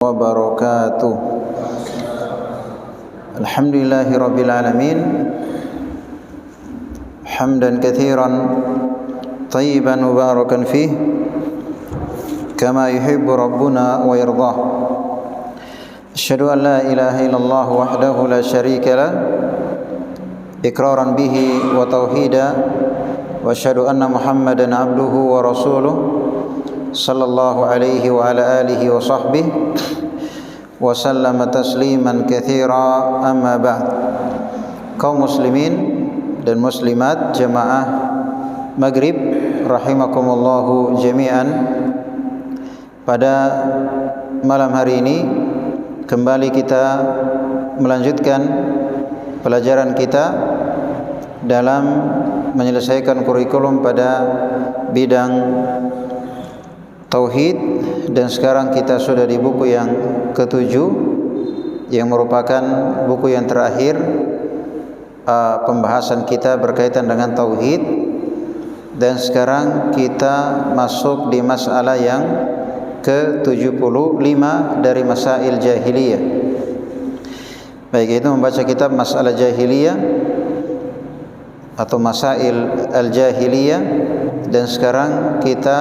wabarakatuh. Alhamdulillahi rabbil alamin, hamdan katsiran tayyiban mubarakan fih kama yuhibbu rabbuna wa yardah. Asyhadu an la ilaha illallah wahdahu la syarika lah iqraran bihi wa tauhida, wa asyhadu anna Muhammadan abduhu wa rasuluh sallallahu alaihi wa ala alihi wa sahbihi wa sallama tasliman katsira, amma ba'd. Kaum muslimin dan muslimat jemaah maghrib rahimakumullahu jami'an, pada malam hari ini kembali kita melanjutkan pelajaran kita dalam menyelesaikan kurikulum pada bidang tauhid, dan sekarang kita sudah di buku yang ke-7 yang merupakan buku yang terakhir pembahasan kita berkaitan dengan tauhid, dan sekarang kita masuk di masalah yang ke-75 dari masail jahiliyah. Baik, itu membaca kitab Masalah Jahiliyah atau Masail Al-Jahiliyah, dan sekarang kita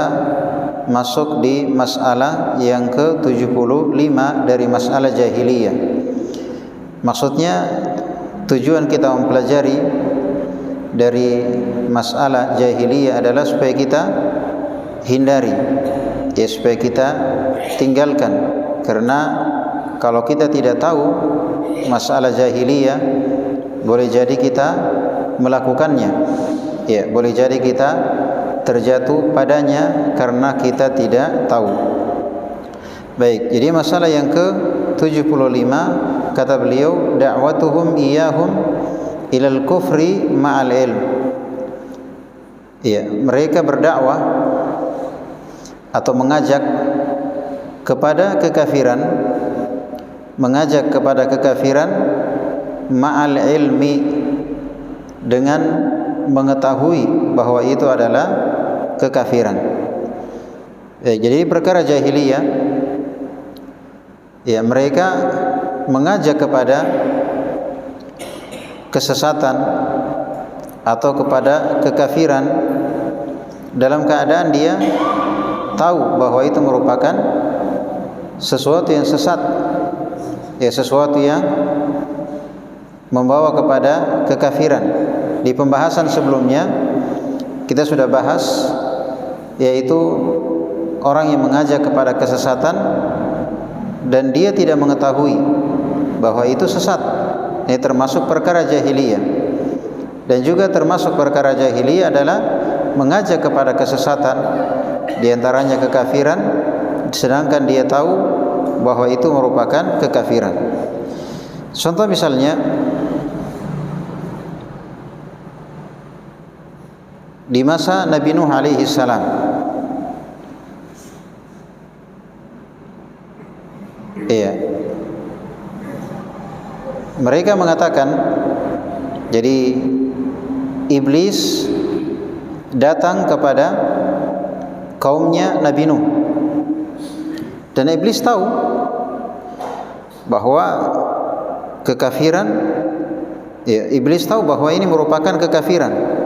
masuk di masalah yang ke-75 dari masalah jahiliyah. Maksudnya tujuan kita mempelajari dari masalah jahiliyah adalah supaya kita hindari, ya, supaya kita tinggalkan. Karena kalau kita tidak tahu masalah jahiliyah, boleh jadi kita melakukannya, ya, boleh jadi kita terjatuh padanya karena kita tidak tahu. Baik, jadi masalah yang ke-75 kata beliau, da'watuhum iyahum ilal kufri ma'al ilm. Ya, mereka berdakwah atau mengajak kepada kekafiran, mengajak kepada kekafiran ma'al ilmi, dengan mengetahui bahwa itu adalah kekafiran. Ya, jadi perkara jahiliyah, ya, mereka mengajak kepada kesesatan atau kepada kekafiran dalam keadaan dia tahu bahwa itu merupakan sesuatu yang sesat, ya, sesuatu yang membawa kepada kekafiran. Di pembahasan sebelumnya kita sudah bahas, yaitu orang yang mengajak kepada kesesatan dan dia tidak mengetahui bahwa itu sesat. Ini termasuk perkara jahiliyah. Dan juga termasuk perkara jahiliyah adalah mengajak kepada kesesatan, di antaranya kekafiran, sedangkan dia tahu bahwa itu merupakan kekafiran. Contoh misalnya, di masa Nabi Nuh alaihi salam, iya, mereka mengatakan, jadi iblis datang kepada kaumnya Nabi Nuh, dan iblis tahu bahwa kekafiran, ya, iblis tahu bahwa ini merupakan kekafiran.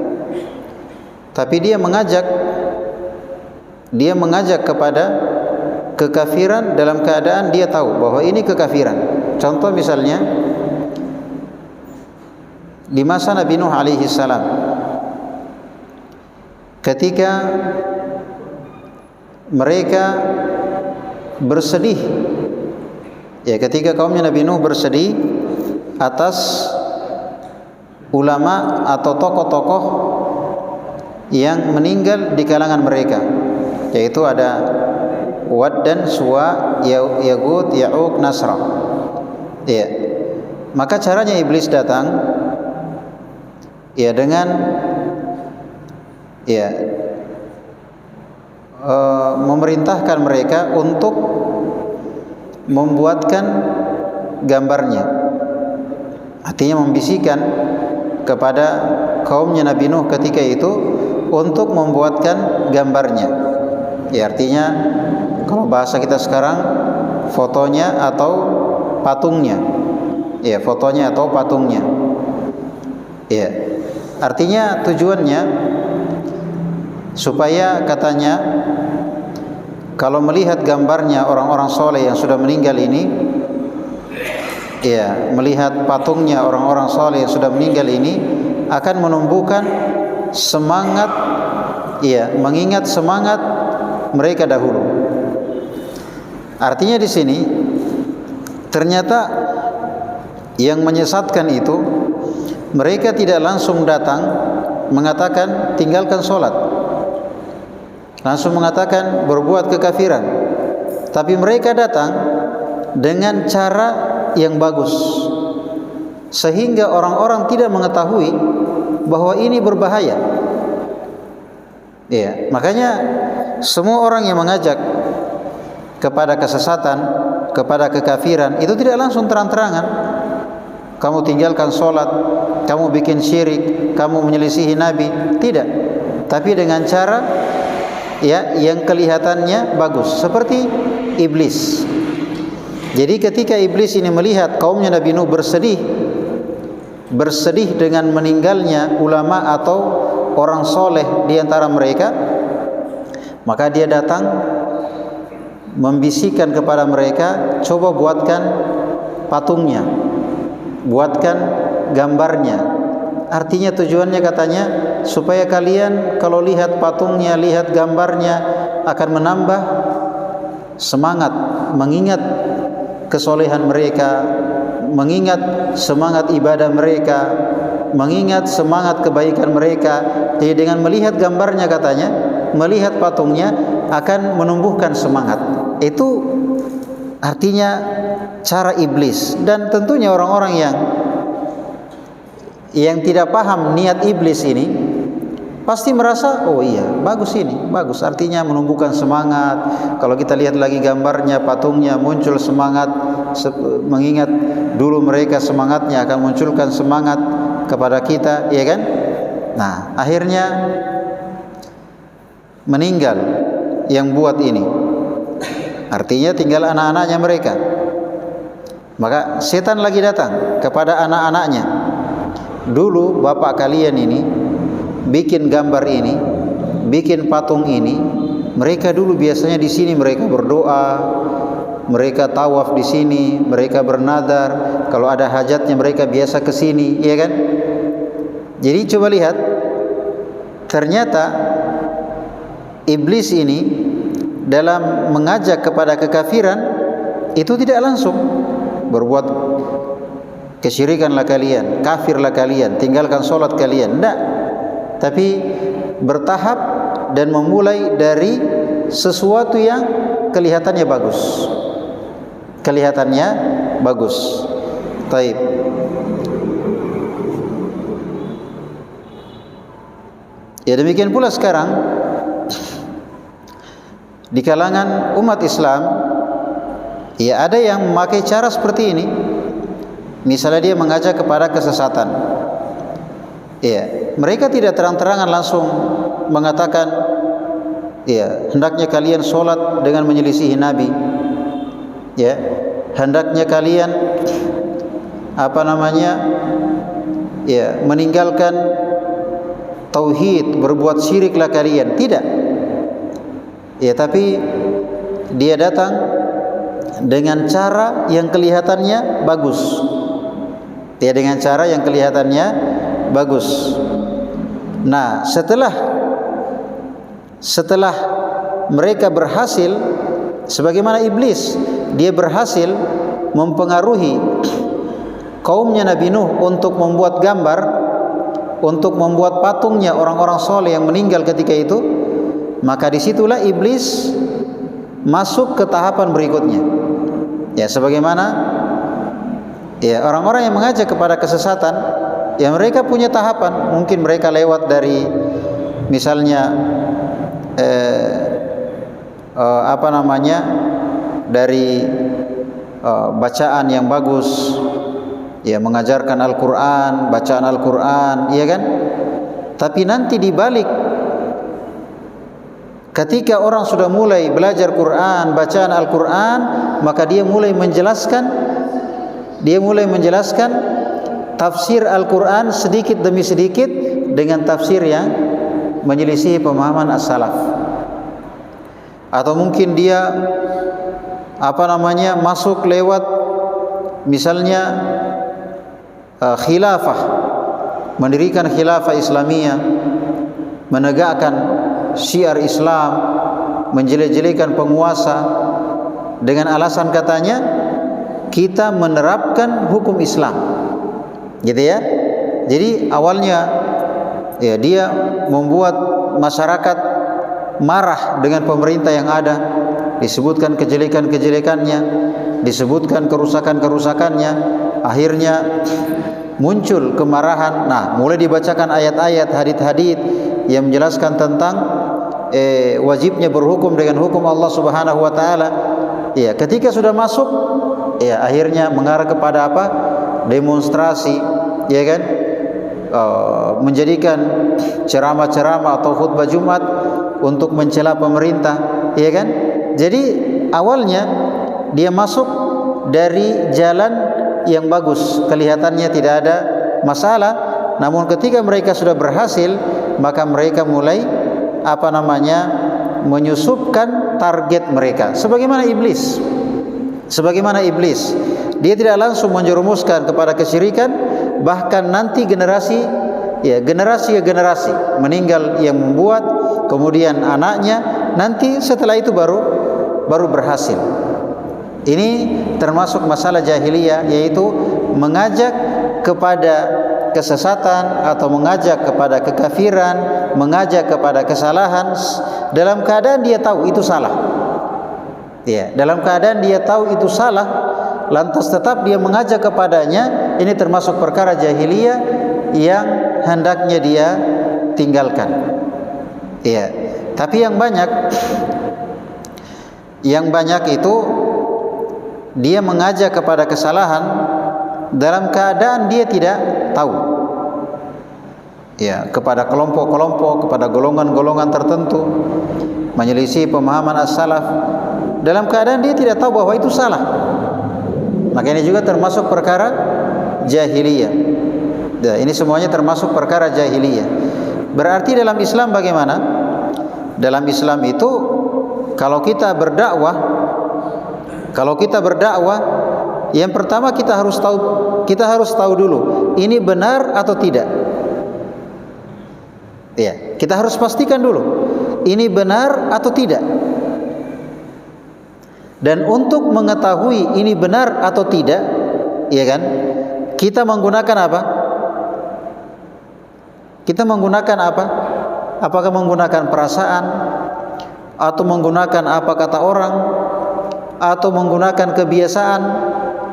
Tapi dia mengajak kepada kekafiran dalam keadaan dia tahu bahwa ini kekafiran. Contoh misalnya di masa Nabi Nuh alaihi salam, ketika mereka bersedih, ya, ketika kaumnya Nabi Nuh bersedih atas ulama atau tokoh-tokoh yang meninggal di kalangan mereka, yaitu ada Wad dan Suwa, Yaghut, Ya'uq, Nasra. Ya. Maka caranya iblis datang, ya, dengan, ya, memerintahkan mereka untuk membuatkan gambarnya. Artinya membisikkan kepada kaumnya Nabi Nuh ketika itu untuk membuatkan gambarnya. Ya, artinya kalau bahasa kita sekarang fotonya atau patungnya. Ya, fotonya atau patungnya. Ya. Artinya tujuannya supaya katanya kalau melihat gambarnya orang-orang soleh yang sudah meninggal ini, ya, melihat patungnya orang-orang soleh yang sudah meninggal ini akan menumbuhkan semangat, ya, mengingat semangat mereka dahulu. Artinya di sini ternyata yang menyesatkan itu mereka tidak langsung datang mengatakan tinggalkan sholat, langsung mengatakan berbuat kekafiran, tapi mereka datang dengan cara yang bagus sehingga orang-orang tidak mengetahui bahwa ini berbahaya. Ya, makanya semua orang yang mengajak kepada kesesatan, kepada kekafiran itu tidak langsung terang-terangan. Kamu tinggalkan sholat, kamu bikin syirik, kamu menyelisihi Nabi, tidak. Tapi dengan cara, ya, yang kelihatannya bagus, seperti iblis. Jadi ketika iblis ini melihat kaumnya Nabi Nuh bersedih dengan meninggalnya ulama atau orang soleh di antara mereka, maka dia datang membisikkan kepada mereka, coba buatkan patungnya, buatkan gambarnya. Artinya tujuannya katanya supaya kalian kalau lihat patungnya, lihat gambarnya akan menambah semangat, mengingat kesolehan mereka, mengingat semangat ibadah mereka, mengingat semangat kebaikan mereka. Jadi dengan melihat gambarnya katanya, melihat patungnya akan menumbuhkan semangat. Itu artinya cara iblis. Dan tentunya orang-orang yang tidak paham niat iblis ini pasti merasa, oh iya, bagus ini, bagus. Artinya menumbuhkan semangat. Kalau kita lihat lagi gambarnya, patungnya, muncul semangat, mengingat dulu mereka semangatnya akan munculkan semangat kepada kita, ya kan? Nah, akhirnya meninggal yang buat ini. Artinya tinggal anak-anaknya mereka. Maka setan lagi datang kepada anak-anaknya. Dulu bapak kalian ini bikin gambar ini, bikin patung ini. Mereka dulu biasanya di sini mereka berdoa, mereka tawaf di sini, mereka bernadar. Kalau ada hajatnya mereka biasa ke sini, ya kan? Jadi coba lihat, ternyata iblis ini dalam mengajak kepada kekafiran itu tidak langsung berbuat kesyirikanlah kalian, kafirlah kalian, tinggalkan sholat kalian, tidak. Tapi bertahap dan memulai dari sesuatu yang kelihatannya bagus, kelihatannya bagus. Taib. Ya, demikian pula sekarang di kalangan umat Islam, ya, ada yang memakai cara seperti ini. Misalnya dia mengajak kepada kesesatan, ya, mereka tidak terang-terangan langsung mengatakan, ya, hendaknya kalian sholat dengan menyelisihi Nabi, ya, hendaknya kalian ya, meninggalkan tauhid, berbuat syiriklah kalian. Tidak. Ya, tapi dia datang dengan cara yang kelihatannya bagus. Ya, dengan cara yang kelihatannya bagus. Nah, setelah mereka berhasil, sebagaimana iblis, dia berhasil mempengaruhi kaumnya Nabi Nuh untuk membuat gambar, untuk membuat patungnya orang-orang soleh yang meninggal ketika itu. Maka disitulah iblis masuk ke tahapan berikutnya. Ya, sebagaimana, ya, orang-orang yang mengajak kepada kesesatan, ya, mereka punya tahapan. Mungkin mereka lewat dari misalnya dari bacaan yang bagus, ya, mengajarkan Al-Quran, bacaan Al-Quran, ya kan? Tapi nanti di balik Ketika orang sudah mulai belajar Quran, bacaan Al-Quran, maka dia mulai menjelaskan tafsir Al-Quran sedikit demi sedikit dengan tafsir yang menyelisihi pemahaman as-salaf. Atau mungkin dia masuk lewat misalnya khilafah, mendirikan khilafah Islamiyah, menegakkan syiar Islam, menjelek-jelekan penguasa dengan alasan katanya kita menerapkan hukum Islam, gitu ya. Jadi awalnya ya dia membuat masyarakat marah dengan pemerintah yang ada, disebutkan kejelekan-kejelekannya, disebutkan kerusakan-kerusakannya, akhirnya muncul kemarahan. Nah, mulai dibacakan ayat-ayat, hadits-hadits yang menjelaskan tentang wajibnya berhukum dengan hukum Allah Subhanahu wa taala. Ya, ketika sudah masuk, ya akhirnya mengarah kepada apa? Demonstrasi, ya kan? Menjadikan ceramah-ceramah atau khutbah Jumat untuk mencela pemerintah, ya kan? Jadi awalnya dia masuk dari jalan yang bagus, kelihatannya tidak ada masalah. Namun ketika mereka sudah berhasil, maka mereka mulai menyusupkan target mereka. Sebagaimana iblis, dia tidak langsung menjerumuskan kepada kesyirikan, bahkan nanti generasi ke generasi meninggal yang membuat, kemudian anaknya, nanti setelah itu baru berhasil. Ini termasuk masalah jahiliyah, yaitu mengajak kepada kesesatan atau mengajak kepada kekafiran, mengajak kepada kesalahan dalam keadaan dia tahu itu salah. Ya, dalam keadaan dia tahu itu salah, lantas tetap dia mengajak kepadanya, ini termasuk perkara jahiliyah yang hendaknya dia tinggalkan. Ya, tapi yang banyak itu dia mengajak kepada kesalahan dalam keadaan dia tidak tahu. Ya, kepada kelompok-kelompok, kepada golongan-golongan tertentu, menyelisih pemahaman as-salaf dalam keadaan dia tidak tahu bahwa itu salah. Maka ini juga termasuk perkara jahiliyah. Ya, ini semuanya termasuk perkara jahiliyah. Berarti dalam Islam bagaimana? Dalam Islam itu kalau kita berdakwah, yang pertama kita harus tahu dulu ini benar atau tidak. Ya, kita harus pastikan dulu ini benar atau tidak. Dan untuk mengetahui ini benar atau tidak, ya kan? Kita menggunakan apa? Apakah menggunakan perasaan, atau menggunakan apa kata orang, atau menggunakan kebiasaan?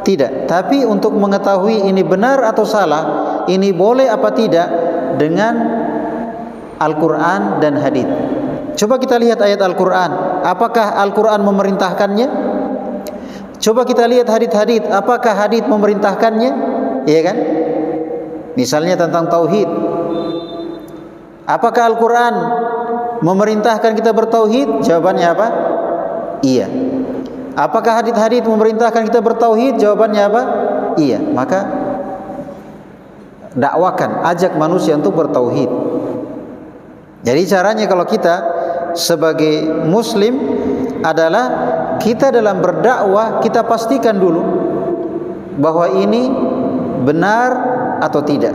Tidak. Tapi untuk mengetahui ini benar atau salah, ini boleh apa tidak, dengan Al-Quran dan hadits. Coba kita lihat ayat Al-Quran, apakah Al-Quran memerintahkannya? Coba kita lihat hadits-hadits, apakah hadits memerintahkannya? Iya kan? Misalnya tentang tauhid, apakah Al-Quran memerintahkan kita bertauhid? Jawabannya apa? Iya. Apakah hadits-hadits memerintahkan kita bertauhid? Jawabannya apa? Iya. Maka dakwakan, ajak manusia untuk bertauhid. Jadi caranya kalau kita sebagai muslim adalah kita dalam berdakwah kita pastikan dulu bahwa ini benar atau tidak.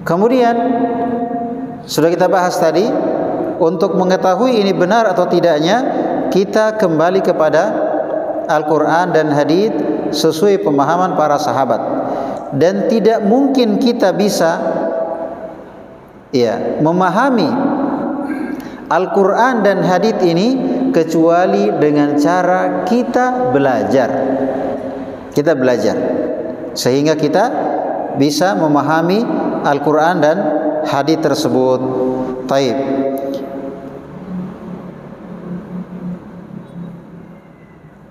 Kemudian sudah kita bahas tadi, untuk mengetahui ini benar atau tidaknya kita kembali kepada Al-Quran dan hadits sesuai pemahaman para sahabat. Dan tidak mungkin kita bisa memahami Al-Quran dan hadits ini kecuali dengan cara kita belajar. Kita belajar sehingga kita bisa memahami Al-Quran dan hadits tersebut. Taib.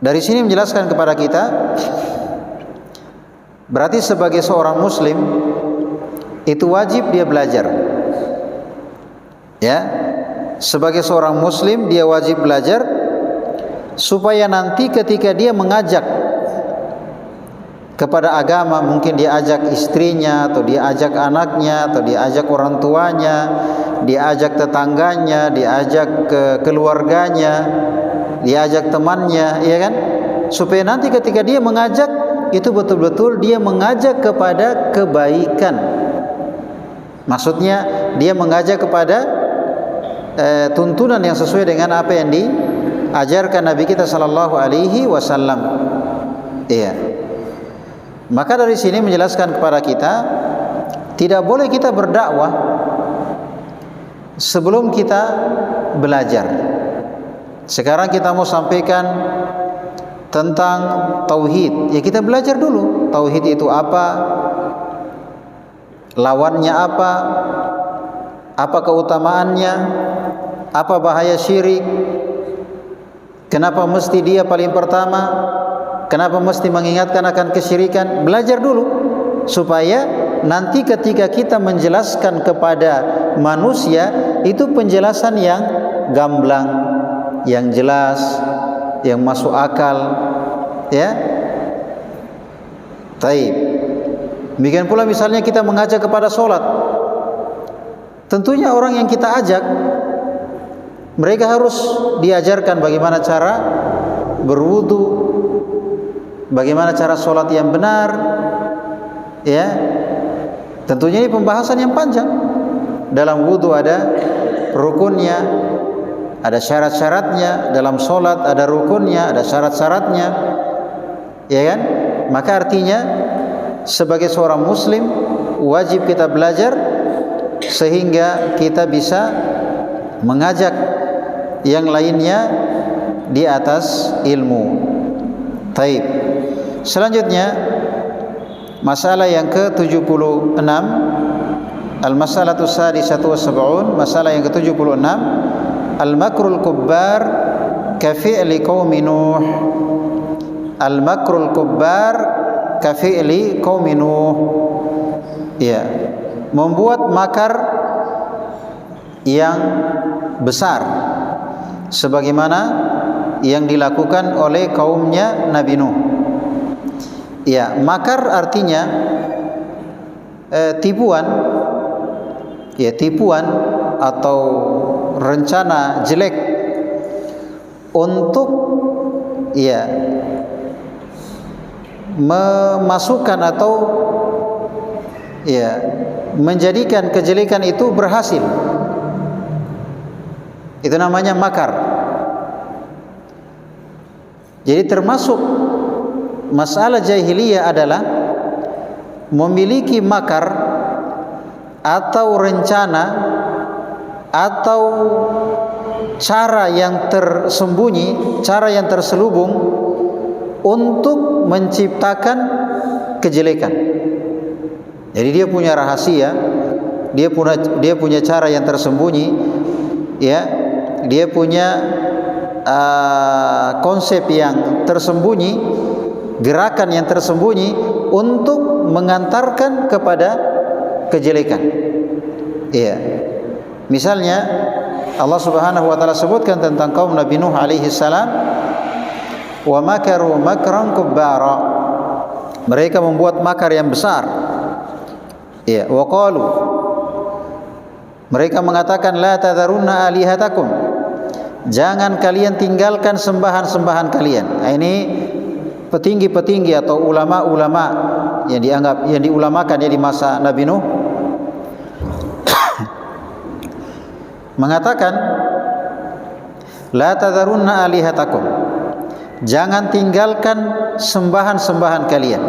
Dari sini menjelaskan kepada kita, berarti sebagai seorang muslim itu wajib dia belajar. Ya, sebagai seorang muslim dia wajib belajar supaya nanti ketika dia mengajak kepada agama, mungkin dia ajak istrinya atau dia ajak anaknya atau dia ajak orang tuanya, dia ajak tetangganya, dia ajak keluarganya, dia ajak temannya, ya kan? Supaya nanti ketika dia mengajak itu betul-betul dia mengajak kepada kebaikan. Maksudnya dia mengajak kepada tuntunan yang sesuai dengan apa yang diajarkan Nabi kita sallallahu alaihi wasallam. Iya. Maka dari sini menjelaskan kepada kita tidak boleh kita berdakwah sebelum kita belajar. Sekarang kita mau sampaikan tentang tauhid, ya kita belajar dulu tauhid itu apa, lawannya apa keutamaannya, apa bahaya syirik, kenapa mesti dia paling pertama, kenapa mesti mengingatkan akan kesyirikan. Belajar dulu supaya nanti ketika kita menjelaskan kepada manusia itu penjelasan yang gamblang, yang jelas, yang masuk akal, ya. Taib. Demikian pula misalnya kita mengajak kepada solat, tentunya orang yang kita ajak mereka harus diajarkan bagaimana cara berwudu, bagaimana cara solat yang benar, ya. Tentunya ini pembahasan yang panjang. Dalam wudu ada rukunnya, ada syarat-syaratnya. Dalam solat ada rukunnya, ada syarat-syaratnya, ya kan? Maka artinya sebagai seorang muslim wajib kita belajar sehingga kita bisa mengajak yang lainnya di atas ilmu. Taib. Selanjutnya masalah yang ke-76, al-mas'alatu sadisatu wa sab'un, masalah yang ke-76, al-makrul kubbar ka fi'li qaumi Nuh. Al-makrul kubbar ka fi'li qaumi Nuh. Ya, membuat makar yang besar sebagaimana yang dilakukan oleh kaumnya Nabi Nuh. Ya, makar artinya tipuan, ya tipuan atau rencana jelek untuk ya memasukkan atau ya menjadikan kejelekan itu berhasil. Itu namanya makar. Jadi termasuk masalah jahiliyah adalah memiliki makar atau rencana atau cara yang tersembunyi, cara yang terselubung untuk menciptakan kejelekan. Jadi dia punya rahasia, dia punya cara yang tersembunyi, ya, dia punya konsep yang tersembunyi, gerakan yang tersembunyi untuk mengantarkan kepada kejelekan. Iya. Misalnya Allah Subhanahu wa taala sebutkan tentang kaum Nabi Nuh alaihi salam, wa makaru makran kubbara. Mereka membuat makar yang besar. Iya, wa qalu. Mereka mengatakan la tadharunna alihatakum. Jangan kalian tinggalkan sembahan-sembahan kalian. Nah, ini petinggi-petinggi atau ulama-ulama yang dianggap, yang diulamakan ya di masa Nabi Nuh mengatakan la tadharunna alihatakum. Jangan tinggalkan sembahan-sembahan kalian.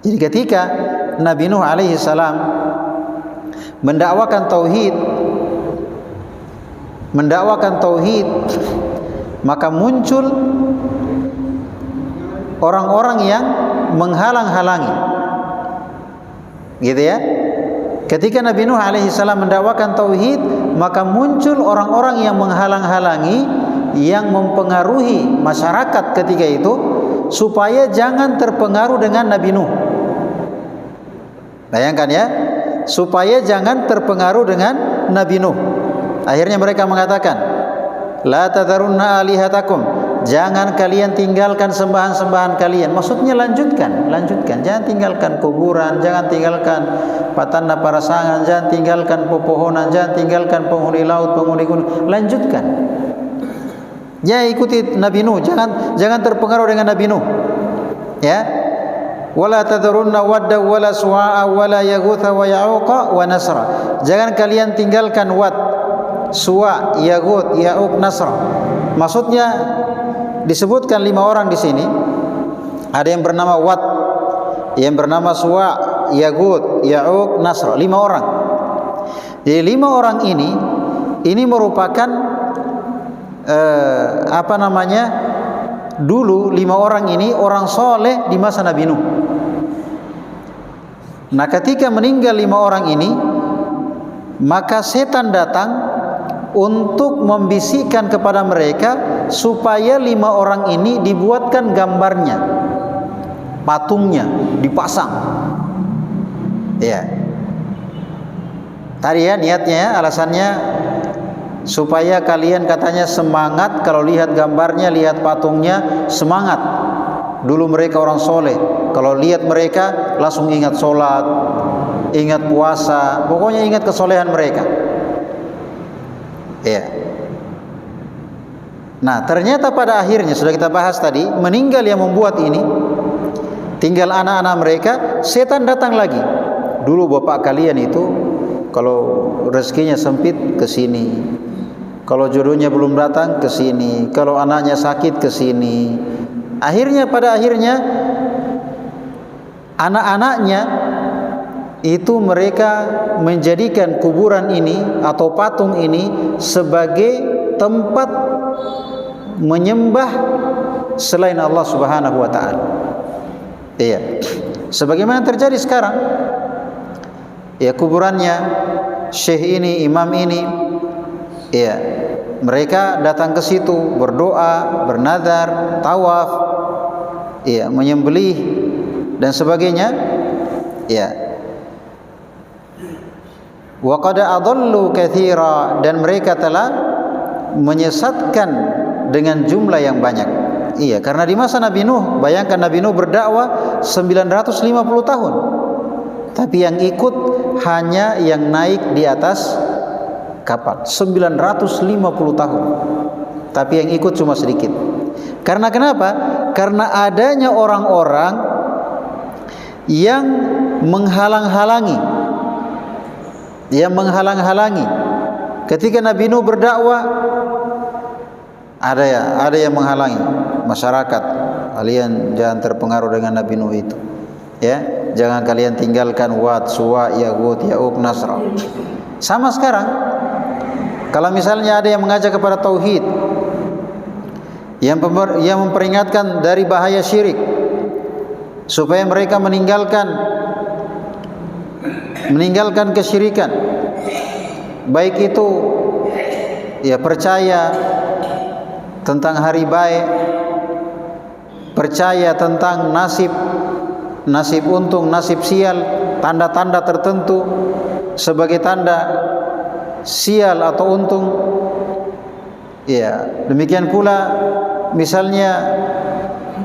Jadi ketika Nabi Nuh alaihi salam mendakwakan tauhid, maka muncul orang-orang yang menghalang-halangi, gitu ya. Ketika Nabi Nuh alaihi salam mendakwakan tauhid, maka muncul orang-orang yang menghalang-halangi, yang mempengaruhi masyarakat ketika itu supaya jangan terpengaruh dengan Nabi Nuh. Bayangkan ya, supaya jangan terpengaruh dengan Nabi Nuh. Akhirnya mereka mengatakan, la tadharunna alihatakum, jangan kalian tinggalkan sembahan-sembahan kalian. Maksudnya lanjutkan. Jangan tinggalkan kuburan, jangan tinggalkan patanna parasangan, jangan tinggalkan pepohonan, jangan tinggalkan penghuni laut, penghuni gunung. Lanjutkan. Ya, ikuti Nabi Nuh, jangan terpengaruh dengan Nabi Nuh. Ya. Wala tadharunna wadda wala suwa'a wala yaghutha wa ya'uqa wa nasra. Jangan kalian tinggalkan Wad, Suwa, Yaghut, Ya'uq, Nasr. Maksudnya disebutkan 5 orang di sini. Ada yang bernama Wad, yang bernama Suwa, Yaghut, Ya'uq, Nasr. 5 orang. Jadi 5 orang ini merupakan dulu 5 orang ini orang soleh di masa Nabi Nuh. Nah, ketika meninggal 5 orang ini, maka setan datang untuk membisikkan kepada mereka supaya 5 orang ini dibuatkan gambarnya, patungnya dipasang. Ya. Tadi ya niatnya, alasannya supaya kalian katanya semangat kalau lihat gambarnya, lihat patungnya, semangat. Dulu mereka orang soleh, kalau lihat mereka langsung ingat sholat, ingat puasa, pokoknya ingat kesolehan mereka. Ya. Nah, ternyata pada akhirnya sudah kita bahas tadi, meninggal yang membuat ini, tinggal anak-anak mereka, setan datang lagi. Dulu bapak kalian itu kalau rezekinya sempit ke sini, kalau jodohnya belum datang ke sini, kalau anaknya sakit ke sini. Pada akhirnya anak-anaknya itu mereka menjadikan kuburan ini atau patung ini sebagai tempat menyembah selain Allah Subhanahu wa taala. Iya. Sebagaimana terjadi sekarang. Ya, kuburannya syekh ini, imam ini, ya, mereka datang ke situ berdoa, bernazar, tawaf, ya, menyembelih dan sebagainya. Ya. Wa qad adallu katsira, dan mereka telah menyesatkan dengan jumlah yang banyak. Iya, karena di masa Nabi Nuh, bayangkan Nabi Nuh berdakwah 950 tahun. Tapi yang ikut hanya yang naik di atas kapal 950 tahun. Tapi yang ikut cuma sedikit. Karena kenapa? Karena adanya orang-orang yang menghalang-halangi. Ketika Nabi Nuh berdakwah, ada yang menghalangi masyarakat. Kalian jangan terpengaruh dengan Nabi Nuh itu. Ya, jangan kalian tinggalkan Wad, Suwa, Yaghut, Ya'uq, Nasr. Sama sekarang, kalau misalnya ada yang mengajak kepada tauhid, yang memperingatkan dari bahaya syirik, supaya mereka meninggalkan kesyirikan, baik itu ya percaya tentang hari baik, percaya tentang nasib untung, nasib sial, tanda-tanda tertentu sebagai tanda sial atau untung. Ya, demikian pula misalnya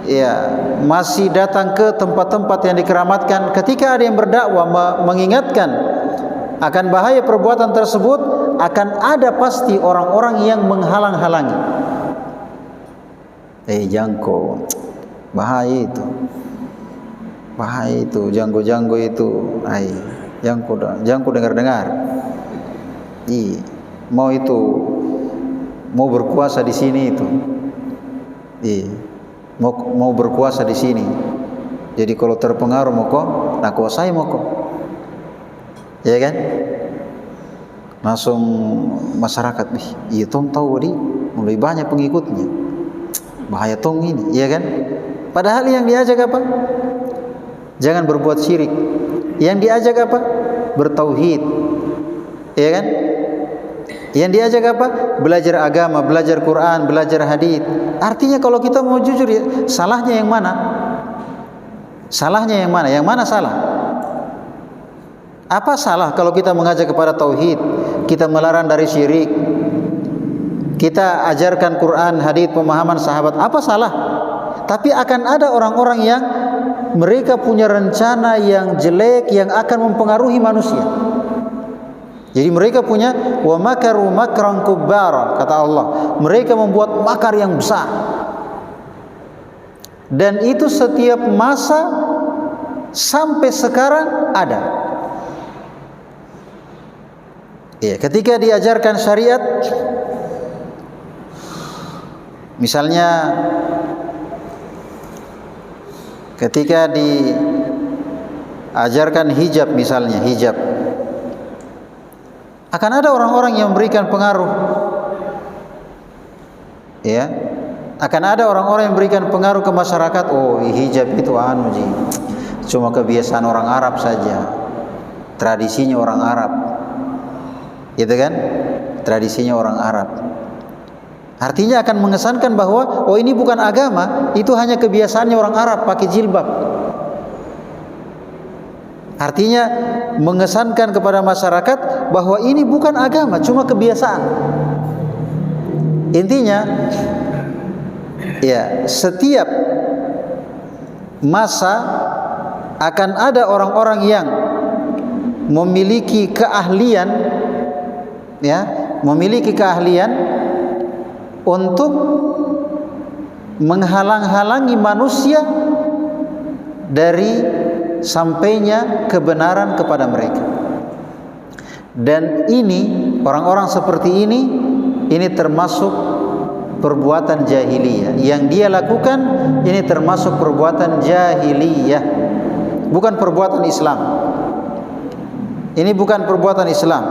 ya masih datang ke tempat-tempat yang dikeramatkan, ketika ada yang berdakwah mengingatkan akan bahaya perbuatan tersebut, akan ada pasti orang-orang yang menghalang-halangi. Jangko, bahaya itu, janggo itu, jangko dengar-dengar. Mau berkuasa di sini itu. Mau berkuasa di sini. Jadi kalau terpengaruh nak kuasai moko. Ya kan? Langsung masyarakat, iya tong tahu di mulai banyak pengikutnya. Bahaya tong ini, ya kan? Padahal yang diajak apa? Jangan berbuat syirik. Yang diajak apa? Bertauhid. Ya kan? Yang diajak apa? Belajar agama, belajar Quran, belajar hadis. Artinya kalau kita mau jujur ya, salahnya yang mana? Salahnya yang mana? Yang mana salah? Apa salah kalau kita mengajak kepada tauhid, kita melarang dari syirik, kita ajarkan Quran, hadis, pemahaman sahabat, apa salah? Tapi akan ada orang-orang yang mereka punya rencana yang jelek yang akan mempengaruhi manusia. Jadi mereka punya wa makaru makran kubbara, kata Allah. Mereka membuat makar yang besar. Dan itu setiap masa sampai sekarang ada. Ya, ketika diajarkan syariat, misalnya ketika diajarkan hijab, misalnya hijab, akan ada orang-orang yang memberikan pengaruh. Ya, akan ada orang-orang yang memberikan pengaruh ke masyarakat. Oh, hijab itu cuma kebiasaan orang Arab saja, tradisinya orang Arab, gitu kan? Tradisinya orang Arab. Artinya akan mengesankan bahwa oh ini bukan agama, itu hanya kebiasaannya orang Arab pakai jilbab. Artinya mengesankan kepada masyarakat bahwa ini bukan agama, cuma kebiasaan. Intinya, ya, setiap masa akan ada orang-orang yang memiliki keahlian, ya, memiliki keahlian untuk menghalang-halangi manusia dari sampainya kebenaran kepada mereka. Dan ini, orang-orang seperti ini termasuk perbuatan jahiliyah. Yang dia lakukan ini termasuk perbuatan jahiliyah, bukan perbuatan Islam. Ini bukan perbuatan Islam.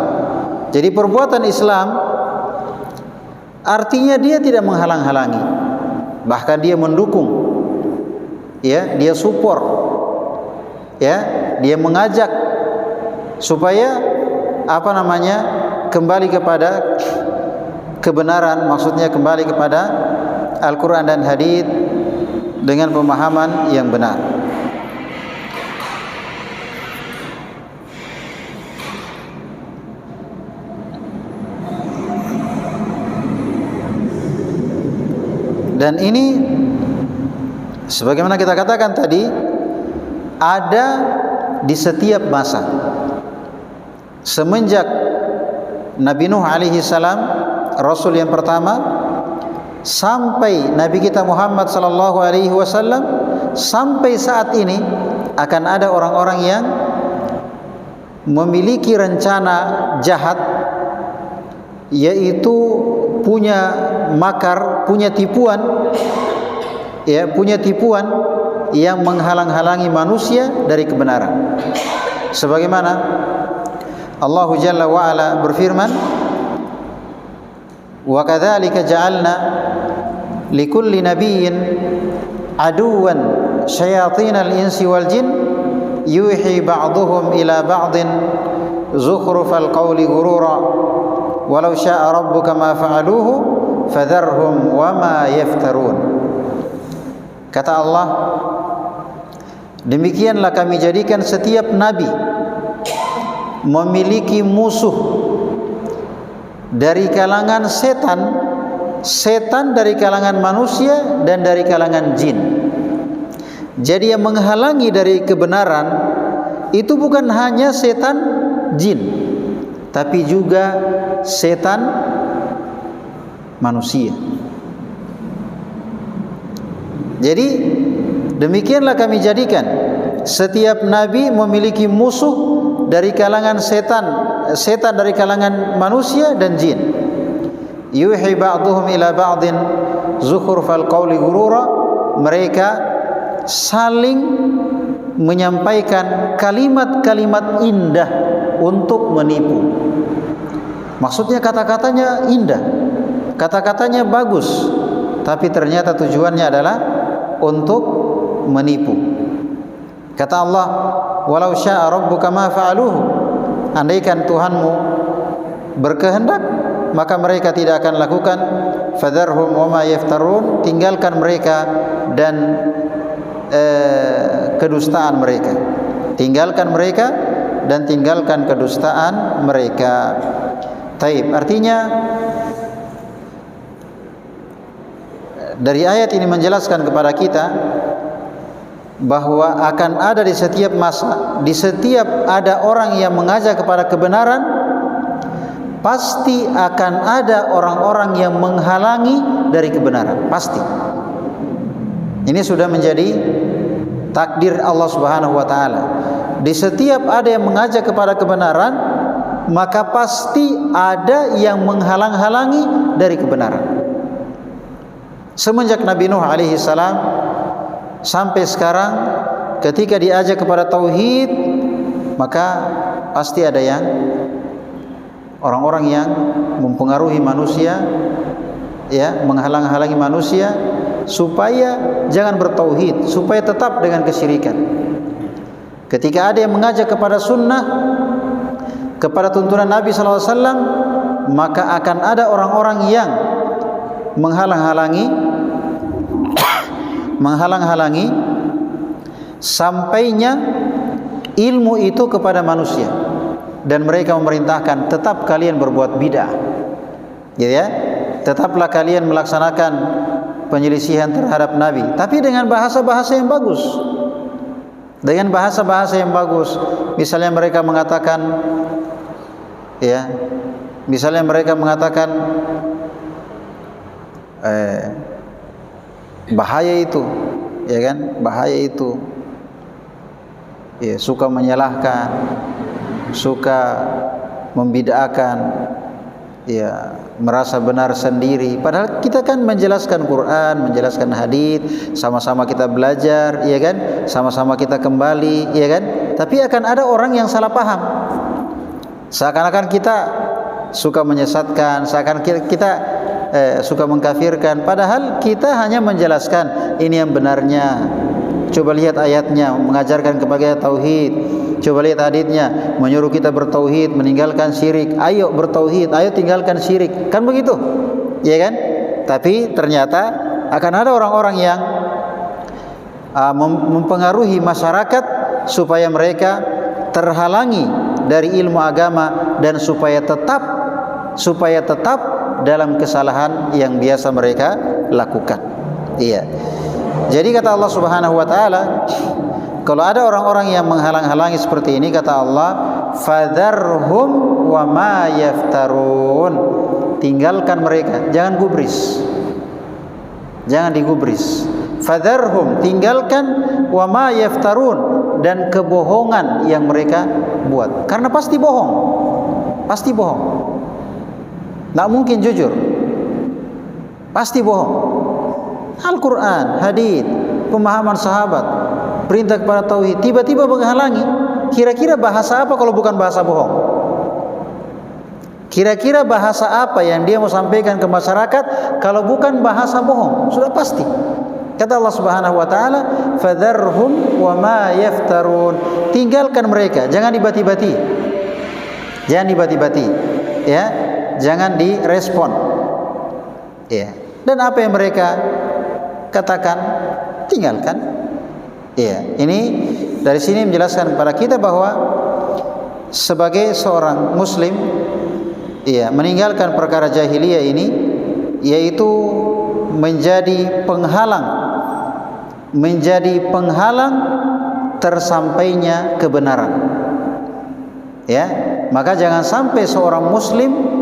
Jadi perbuatan Islam artinya dia tidak menghalang-halangi, bahkan dia mendukung, ya, dia support, ya, dia mengajak supaya kembali kepada kebenaran, maksudnya kembali kepada Al-Quran dan hadis dengan pemahaman yang benar. Dan ini sebagaimana kita katakan tadi, ada di setiap masa. Semenjak Nabi Nuh alaihi salam, Rasul yang pertama, sampai Nabi kita Muhammad sallallahu alaihi wasallam, sampai saat ini akan ada orang-orang yang memiliki rencana jahat, yaitu punya makar, punya tipuan, ya, punya tipuan yang menghalang-halangi manusia dari kebenaran. Sebagaimana Allah Jalla wa Ala berfirman, wa kadzalika ja'alna likulli nabiyyin aduwan syayatinal insi wal jin yuhi ba'dhum ila ba'din zukhrufal qawli ghurura walau syaa rabbuka ma fa'aluhu fadharhum wama yaftarun. Kata Allah, demikianlah kami jadikan setiap nabi memiliki musuh dari kalangan setan dari kalangan manusia dan dari kalangan jin. Jadi yang menghalangi dari kebenaran itu bukan hanya setan jin, tapi juga setan manusia. Jadi demikianlah kami jadikan setiap nabi memiliki musuh dari kalangan setan dari kalangan manusia dan jin. Yuhi ba'dhum ila ba'din zukhrufal qawli ghurura, mereka saling menyampaikan kalimat-kalimat indah untuk menipu. Maksudnya kata-katanya indah, kata-katanya bagus, tapi ternyata tujuannya adalah untuk menipu. Kata Allah, walau syaa rabbuka ma fa'aluhu, andaikan Tuhanmu berkehendak maka mereka tidak akan lakukan. Fadharhum wama yaftarun, tinggalkan mereka dan kedustaan mereka. Tinggalkan mereka dan tinggalkan kedustaan mereka. Taib, artinya dari ayat ini menjelaskan kepada kita bahwa akan ada di setiap masa, di setiap ada orang yang mengajak kepada kebenaran, pasti akan ada orang-orang yang menghalangi dari kebenaran, pasti. Ini sudah menjadi takdir Allah Subhanahu wa taala. Di setiap ada yang mengajak kepada kebenaran, maka pasti ada yang menghalang-halangi dari kebenaran. Semenjak Nabi Nuh alaihi salam sampai sekarang, ketika diajak kepada tauhid, maka pasti ada yang orang-orang yang mempengaruhi manusia, ya, menghalang-halangi manusia supaya jangan bertauhid, supaya tetap dengan kesyirikan. Ketika ada yang mengajak kepada sunnah, kepada tuntunan Nabi sallallahu alaihi wasallam, maka akan ada orang-orang yang menghalang-halangi sampainya ilmu itu kepada manusia, dan mereka memerintahkan tetap kalian berbuat bid'ah, gitu ya, tetaplah kalian melaksanakan penyelisihan terhadap Nabi, tapi dengan bahasa-bahasa yang bagus, dengan bahasa-bahasa yang bagus. Misalnya mereka mengatakan, ya, misalnya mereka mengatakan bahaya itu, ya kan, bahaya itu, ya, suka menyalahkan, suka membid'ahkan, ya, merasa benar sendiri. Padahal kita kan menjelaskan Quran, menjelaskan hadis, sama-sama kita belajar, ya kan, sama-sama kita kembali, ya kan. Tapi akan ada orang yang salah paham, seakan-akan kita suka menyesatkan, seakan-akan kita suka mengkafirkan, padahal kita hanya menjelaskan ini yang benarnya. Coba lihat ayatnya mengajarkan kepada tauhid, coba lihat hadisnya menyuruh kita bertauhid, meninggalkan syirik. Ayo bertauhid, ayo tinggalkan syirik, kan begitu, ya kan? Tapi ternyata akan ada orang-orang yang mempengaruhi masyarakat supaya mereka terhalangi dari ilmu agama, dan supaya tetap dalam kesalahan yang biasa mereka lakukan. Iya. Jadi kata Allah Subhanahu wa taala, kalau ada orang-orang yang menghalang-halangi seperti ini, kata Allah, fadharhum wa ma yaftarun. Tinggalkan mereka, jangan gubris. Jangan digubris. Fadharhum, tinggalkan, wa ma yaftarun, dan kebohongan yang mereka buat. Karena pasti bohong. Pasti bohong. Tak mungkin jujur, pasti bohong. Al-Quran, hadis, pemahaman sahabat, perintah kepada tauhid, tiba-tiba menghalangi. Kira-kira bahasa apa kalau bukan bahasa bohong? Kira-kira bahasa apa yang dia mau sampaikan ke masyarakat kalau bukan bahasa bohong? Sudah pasti. Kata Allah Subhanahu wa taala, fadharhum wa ma yaftarun. Tinggalkan mereka, jangan dibati-bati. Jangan dibati-bati, ya. Jangan direspon, ya. Dan apa yang mereka katakan, tinggalkan, ya. Ini dari sini menjelaskan kepada kita bahwa sebagai seorang muslim, ya, meninggalkan perkara jahiliyah ini, yaitu menjadi penghalang tersampainya kebenaran, ya. Maka jangan sampai seorang muslim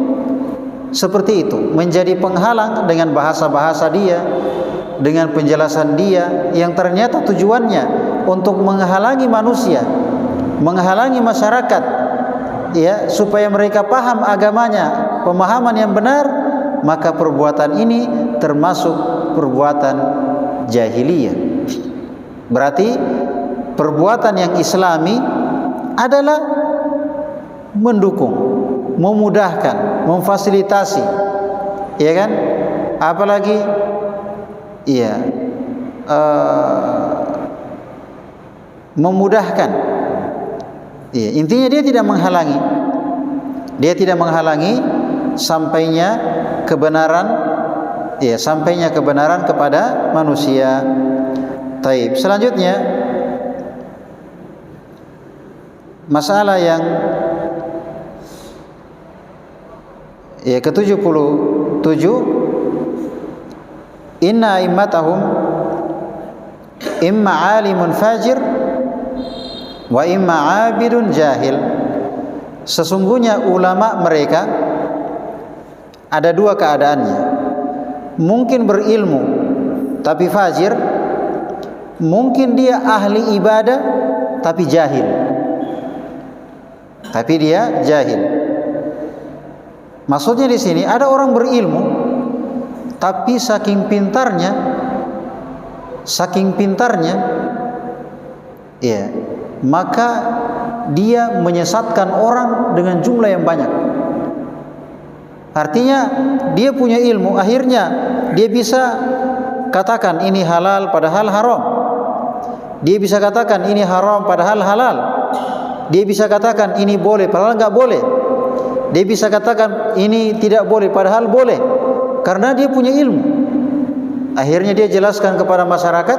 seperti itu, menjadi penghalang dengan bahasa-bahasa dia, dengan penjelasan dia yang ternyata tujuannya untuk menghalangi manusia, menghalangi masyarakat, ya, supaya mereka paham agamanya, pemahaman yang benar. Maka perbuatan ini termasuk perbuatan jahiliyah. Berarti perbuatan yang islami adalah mendukung, memudahkan, memfasilitasi, ya kan? Apalagi, iya, memudahkan. Iya, intinya dia tidak menghalangi. Dia tidak menghalangi sampainya kebenaran, ya, sampainya kebenaran kepada manusia. Taib. Selanjutnya, masalah yang ke-77, inna aimmatahum imma alimun fajir wa imma abidun jahil. Sesungguhnya ulama mereka ada dua keadaannya. Mungkin berilmu tapi fajir, mungkin dia ahli ibadah tapi jahil. Tapi dia jahil. Maksudnya di sini ada orang berilmu tapi saking pintarnya ya, maka dia menyesatkan orang dengan jumlah yang banyak. Artinya dia punya ilmu, akhirnya dia bisa katakan ini halal padahal haram. Dia bisa katakan ini haram padahal halal. Dia bisa katakan ini boleh padahal enggak boleh. Dia bisa katakan ini tidak boleh padahal boleh. Karena dia punya ilmu. Akhirnya dia jelaskan kepada masyarakat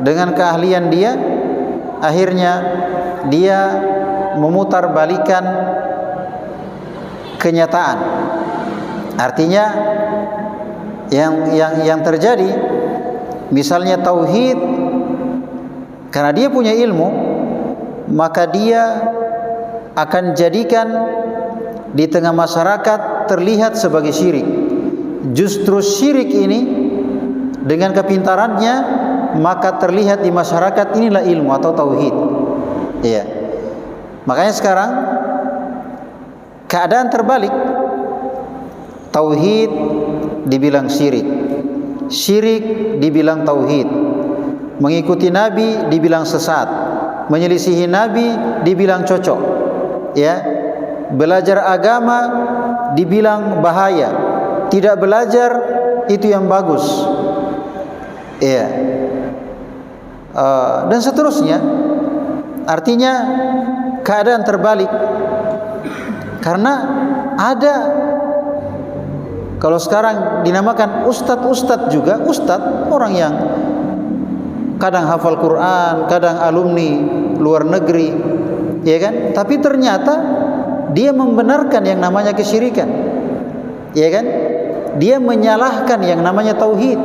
dengan keahlian dia. Akhirnya dia memutarbalikan kenyataan. Artinya yang terjadi, misalnya tauhid, karena dia punya ilmu, maka dia akan jadikan di tengah masyarakat terlihat sebagai syirik. Justru syirik ini dengan kepintarannya maka terlihat di masyarakat inilah ilmu atau tauhid. Iya. Makanya sekarang keadaan terbalik. Tauhid dibilang syirik, syirik dibilang tauhid, mengikuti Nabi dibilang sesat, menyelisihi Nabi dibilang cocok, ya, belajar agama dibilang bahaya, tidak belajar itu yang bagus, ya, dan seterusnya. Artinya keadaan terbalik karena ada. Kalau sekarang dinamakan ustadz juga, ustadz orang yang kadang hafal Quran, kadang alumni luar negeri, ya kan? Tapi ternyata dia membenarkan yang namanya kesyirikan, ya kan? Dia menyalahkan yang namanya tauhid,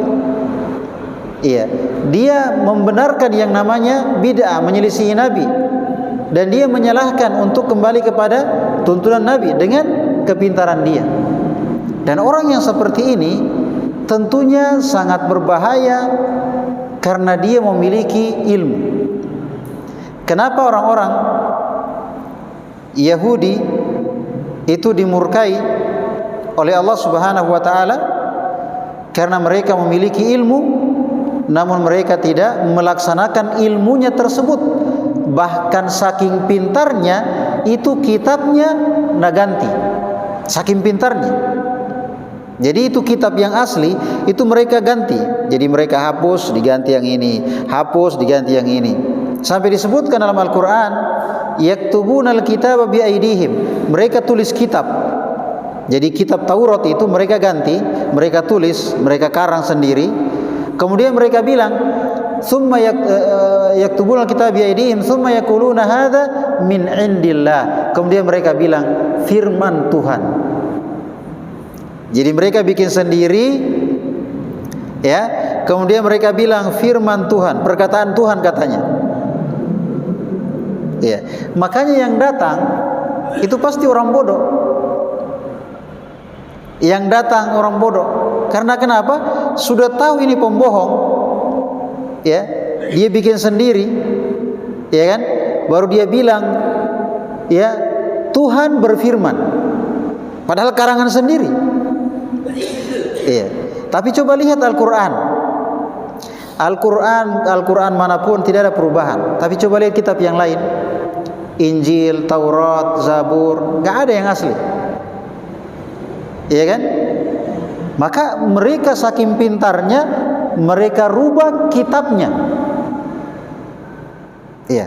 iya. Dia membenarkan yang namanya bid'ah, menyelisihi Nabi, dan dia menyalahkan untuk kembali kepada tuntunan Nabi dengan kepintaran dia. Dan orang yang seperti ini tentunya sangat berbahaya karena dia memiliki ilmu. Kenapa orang-orang Yahudi itu dimurkai oleh Allah Subhanahu wa taala? Karena mereka memiliki ilmu namun mereka tidak melaksanakan ilmunya tersebut. Bahkan saking pintarnya itu kitabnya naganti. Saking pintarnya. Jadi itu kitab yang asli itu mereka ganti. Jadi mereka hapus diganti yang ini, hapus diganti yang ini. Sampai disebutkan dalam Al-Qur'an, yaktubunal kitaba bi aidihim. Mereka tulis kitab. Jadi kitab Taurat itu mereka ganti, mereka tulis, mereka karang sendiri. Kemudian mereka bilang, "Tsumma yaktubunal kitaba bi aidihim, tsumma yaquluna hadza min indillah." Kemudian mereka bilang, firman Tuhan. Jadi mereka bikin sendiri, ya. Kemudian mereka bilang firman Tuhan, perkataan Tuhan katanya. Ya. Makanya yang datang itu pasti orang bodoh. Yang datang orang bodoh. Karena kenapa? Sudah tahu ini pembohong, ya. Dia bikin sendiri, ya kan? Baru dia bilang, ya, Tuhan berfirman. Padahal karangan sendiri. Iya. Tapi coba lihat Al-Quran. Al-Quran manapun tidak ada perubahan. Tapi coba lihat kitab yang lain, Injil, Taurat, Zabur, nggak ada yang asli. Iya kan? Maka mereka saking pintarnya mereka rubah kitabnya. Iya.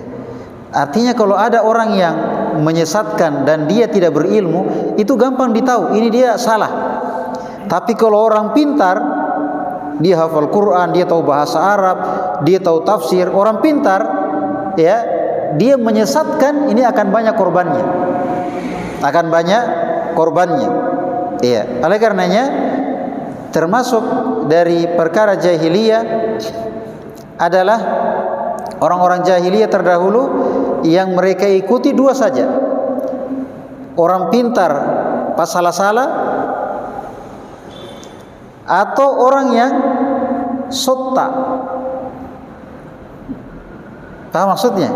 Artinya kalau ada orang yang menyesatkan dan dia tidak berilmu, itu gampang ditahu ini dia salah. Tapi kalau orang pintar, dia hafal Quran, dia tahu bahasa Arab, dia tahu tafsir, orang pintar, ya, dia menyesatkan, ini akan banyak korbannya. Akan banyak korbannya. Iya. Oleh karenanya termasuk dari perkara jahiliyah adalah orang-orang jahiliyah terdahulu yang mereka ikuti dua saja. Orang pintar pas salah-salah, atau orang yang sotta. Paham maksudnya?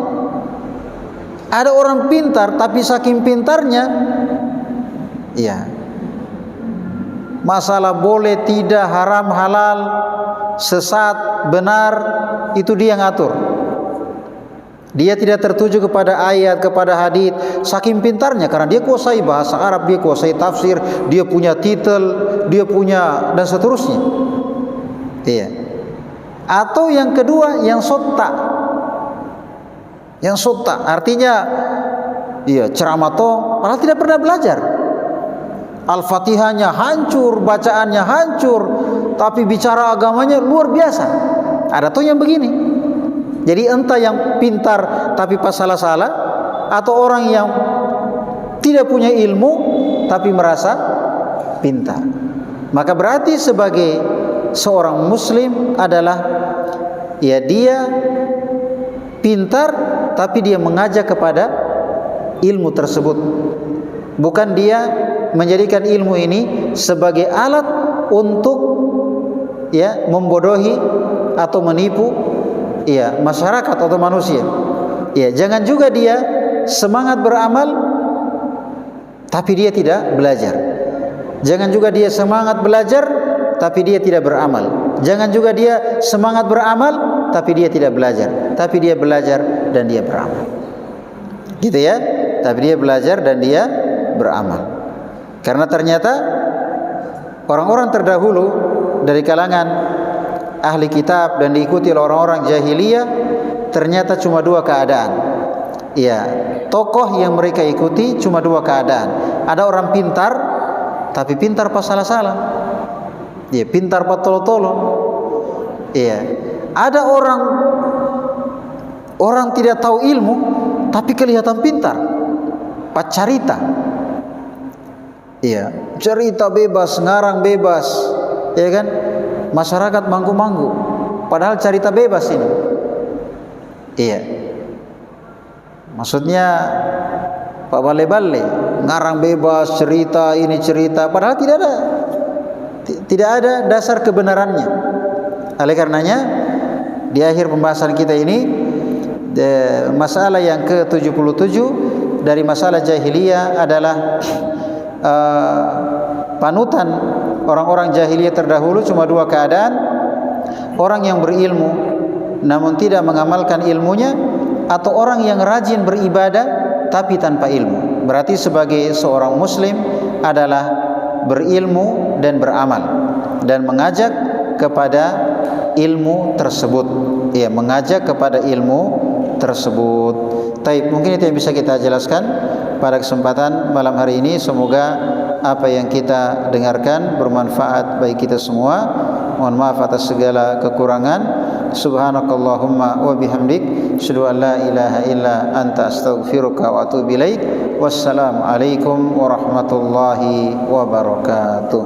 Ada orang pintar tapi saking pintarnya, ya, masalah boleh tidak, haram halal, sesat benar, itu dia yang atur. Dia tidak tertuju kepada ayat, kepada hadis, saking pintarnya, karena dia kuasai bahasa Arab, dia kuasai tafsir, dia punya titel, dia punya dan seterusnya. Iya. Atau yang kedua yang sotta. Yang sotta artinya iya, ceramah toh malah tidak pernah belajar. Al-Fatihahnya hancur, bacaannya hancur, tapi bicara agamanya luar biasa. Ada tuh yang begini. Jadi entah yang pintar tapi pas salah-salah, atau orang yang tidak punya ilmu tapi merasa pintar. Maka berarti sebagai seorang muslim adalah ya dia pintar tapi dia mengajak kepada ilmu tersebut. Bukan dia menjadikan ilmu ini sebagai alat untuk ya membodohi atau menipu ya masyarakat atau manusia. Ya, jangan juga dia semangat beramal tapi dia tidak belajar. Jangan juga dia semangat belajar tapi dia tidak beramal. Jangan juga dia semangat beramal tapi dia tidak belajar. Tapi dia belajar dan dia beramal. Gitu ya. Tapi dia belajar dan dia beramal. Karena ternyata orang-orang terdahulu dari kalangan ahli kitab dan diikuti oleh orang-orang jahiliyah, ternyata cuma dua keadaan. Ya, tokoh yang mereka ikuti cuma dua keadaan. Ada orang pintar tapi pintar pas salah-salah. Ya, pintar pas tolo-tolo. Iya. Ada orang tidak tahu ilmu tapi kelihatan pintar. Pas cerita. Iya, cerita bebas, ngarang bebas. Ya kan? Masyarakat manggu-manggu. Padahal cerita bebas ini. Iya. Maksudnya Pak Bale-Bale ngarang bebas, cerita ini cerita, padahal tidak ada dasar kebenarannya. Oleh karenanya di akhir pembahasan kita ini masalah yang ke-77 dari masalah jahiliyah adalah panutan orang-orang jahiliyah terdahulu cuma dua keadaan. Orang yang berilmu namun tidak mengamalkan ilmunya, atau orang yang rajin beribadah tapi tanpa ilmu. Berarti sebagai seorang muslim adalah berilmu dan beramal dan mengajak kepada ilmu tersebut. Ya, mengajak kepada ilmu tersebut. Taib, mungkin itu yang bisa kita jelaskan pada kesempatan malam hari ini. Semoga apa yang kita dengarkan bermanfaat bagi kita semua. Mohon maaf atas segala kekurangan. Subhanakallahumma wa bihamdik, asyhadu an la ilaha illa anta, astaghfiruka wa atubu ilaik. Wassalamu alaikum warahmatullahi wabarakatuh.